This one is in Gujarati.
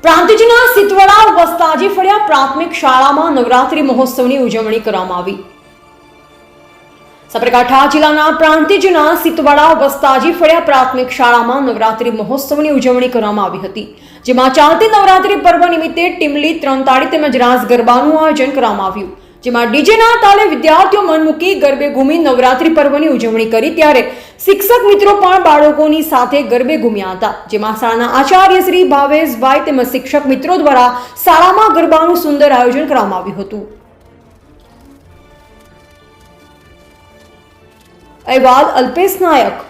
પ્રાંતિજના સિતવડા વસ્તાજી ફળિયા પ્રાથમિક શાળામાં નવરાત્રી મહોત્સવની ઉજવણી કરવામાં આવી। સાબરકાંઠા જિલ્લાના પ્રાંતિજના સિતવડા વસ્તાજી ફળિયા પ્રાથમિક શાળામાં નવરાત્રી મહોત્સવની ઉજવણી કરવામાં આવી હતી, જેમાં ચાલતી નવરાત્રી પર્વ નિમિત્તે ટીમલી 3 તાળી તેમજ રાસ ગરબાનું આયોજન કરવામાં આવ્યું, જેમાં ડીજેના તાલે વિદ્યાર્થીઓ મન મૂકી ગરબે ઘૂમી નવરાત્રી પર્વની ઉજવણી કરી। ત્યારે શિક્ષક મિત્રો પણ બાળકોની સાથે ગરબે ઘૂમ્યા હતા, જેમાં શાળાના આચાર્ય શ્રી ભાવેશભાઈ તેમજ શિક્ષક મિત્રો દ્વારા શાળામાં ગરબાનું સુંદર આયોજન કરવામાં આવ્યું હતું। અહેવાલ અલ્પેશ નાયક।